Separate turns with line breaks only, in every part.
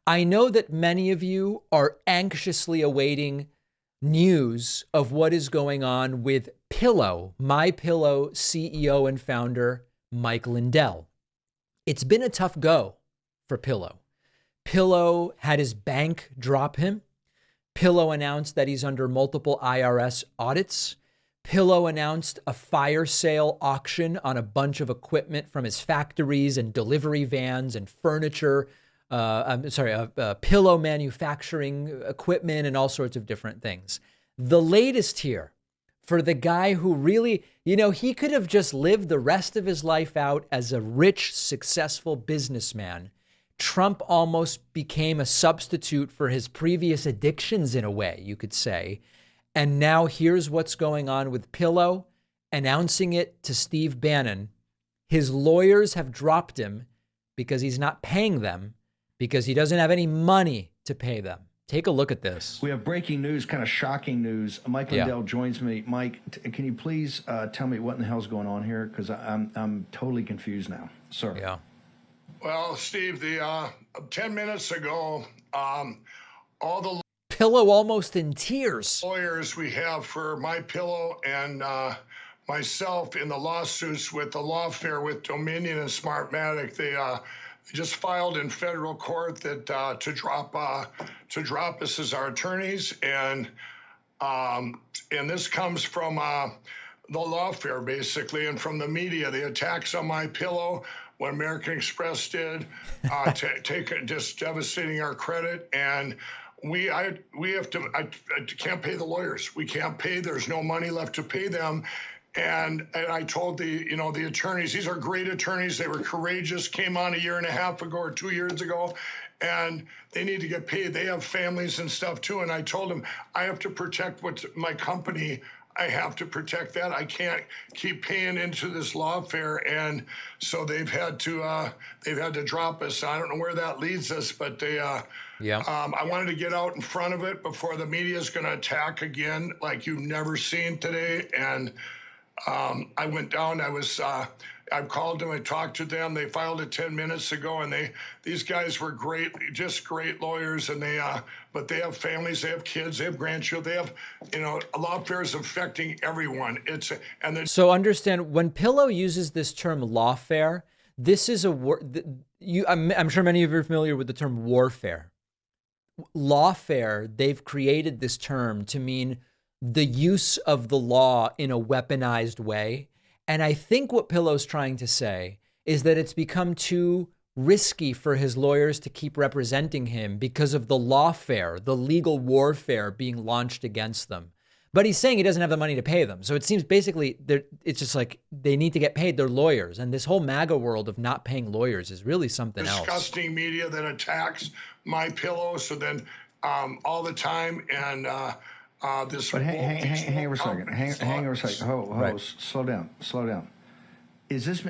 I know that many of you are anxiously awaiting news of what is going on with MyPillow CEO and founder Mike Lindell. It's been a tough go for Pillow. Pillow had his bank drop him. Pillow announced that he's under multiple IRS audits. Pillow announced a fire sale auction on a bunch of equipment from his factories and delivery vans and furniture. Pillow manufacturing equipment and all sorts of different things. The latest here for the guy who really, he could have just lived the rest of his life out as a rich, successful businessman. Trump almost became a substitute for his previous addictions in a way, you could say. And now here's what's going on with Pillow, announcing it to Steve Bannon. His lawyers have dropped him because he's not paying them, because he doesn't have any money to pay them. Take a look at this.
We have breaking news, kind of shocking news. Mike Lindell joins me. Mike, can you please tell me what in the hell's going on here? Because I'm totally confused now, sir.
Yeah. Well, Steve, the 10 minutes ago, all the
Pillow almost in tears.
lawyers we have for MyPillow and myself in the lawsuits with the lawfare with Dominion and Smartmatic, they just filed in federal court that to drop us as our attorneys, and this comes from the lawfare basically, and from the media, the attacks on MyPillow, what American Express did, just devastating our credit, and we have to. I can't pay the lawyers. We can't pay. There's no money left to pay them. And I told the attorneys, these are great attorneys. They were courageous, came on a year and a half ago or 2 years ago, and they need to get paid. They have families and stuff too. And I told them, I have to protect my company. I have to protect that. I can't keep paying into this lawfare. And so they've had to drop us. I don't know where that leads us, but I wanted to get out in front of it before the media is going to attack again, like you've never seen today. And I went down. I called them. I talked to them. They filed it 10 minutes ago, and these guys were great, just great lawyers. And but they have families, they have kids, they have grandchildren, they have, a lawfare is affecting everyone.
So understand, when Pillow uses this term lawfare, this is I'm sure many of you are familiar with the term warfare. Lawfare, they've created this term to mean the use of the law in a weaponized way. And I think what Pillow's trying to say is that it's become too risky for his lawyers to keep representing him because of the lawfare, the legal warfare being launched against them. But he's saying he doesn't have the money to pay them. So it seems basically it's just like they need to get paid their lawyers. And this whole MAGA world of not paying lawyers is really something else.
Disgusting media that attacks MyPillow. So then all the time, and this.
But hang over a second. Hang over a second.
Right.
Slow down.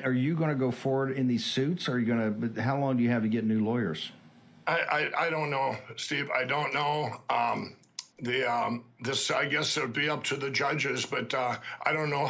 Are you going to go forward in these suits? Or are you going to? How long do you have to get new lawyers?
I don't know, Steve. I don't know. This, I guess, it would be up to the judges, but I don't know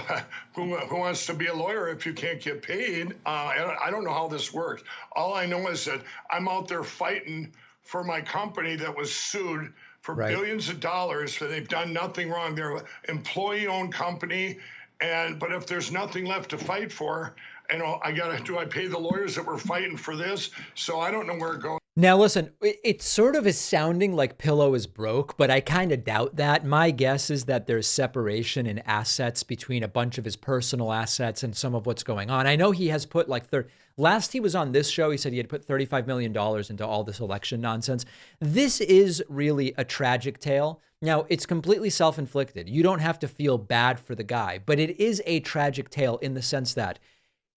who wants to be a lawyer if you can't get paid. I don't know how this works. All I know is that I'm out there fighting for my company that was sued for billions of dollars, but they've done nothing wrong. They're an employee-owned company, but if there's nothing left to fight for, do I pay the lawyers that were fighting for this? So I don't know where it goes.
Now, listen, it sort of is sounding like Pillow is broke, but I kind of doubt that. My guess is that there's separation in assets between a bunch of his personal assets and some of what's going on. I know he has put last he was on this show, he said he had put $35 million into all this election nonsense. This is really a tragic tale. Now, it's completely self-inflicted. You don't have to feel bad for the guy, but it is a tragic tale in the sense that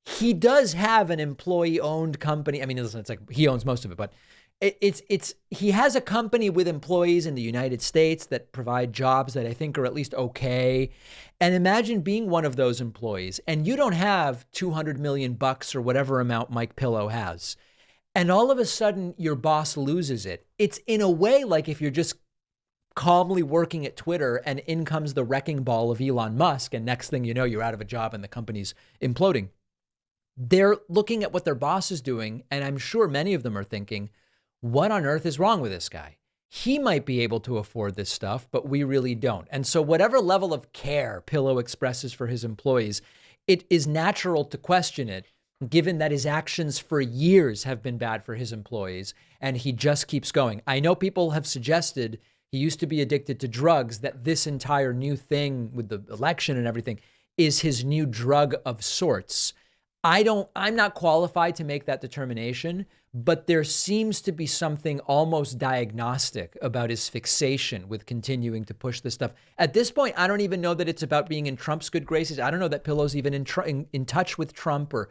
he does have an employee-owned company. I mean, listen, it's like he owns most of it, but he has a company with employees in the United States that provide jobs that I think are at least okay. And imagine being one of those employees, and you don't have $200 million or whatever amount Mike Pillow has, and all of a sudden your boss loses it. It's in a way like if you're just calmly working at Twitter and in comes the wrecking ball of Elon Musk, and next thing you know, you're out of a job and the company's imploding. They're looking at what their boss is doing, and I'm sure many of them are thinking, what on earth is wrong with this guy? He might be able to afford this stuff, but we really don't. And so whatever level of care Pillow expresses for his employees, it is natural to question it, given that his actions for years have been bad for his employees, and he just keeps going. I know people have suggested he used to be addicted to drugs, that this entire new thing with the election and everything is his new drug of sorts. I'm not qualified to make that determination, but there seems to be something almost diagnostic about his fixation with continuing to push this stuff. At this point, I don't even know that it's about being in Trump's good graces. I don't know that Pillow's even in touch with Trump or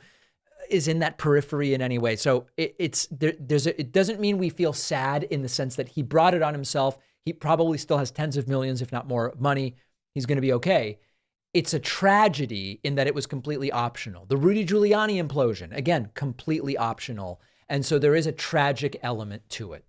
is in that periphery in any way. So it doesn't mean we feel sad in the sense that he brought it on himself. He probably still has tens of millions, if not more, money. He's going to be okay. It's a tragedy in that it was completely optional. The Rudy Giuliani implosion, again, completely optional. And so there is a tragic element to it.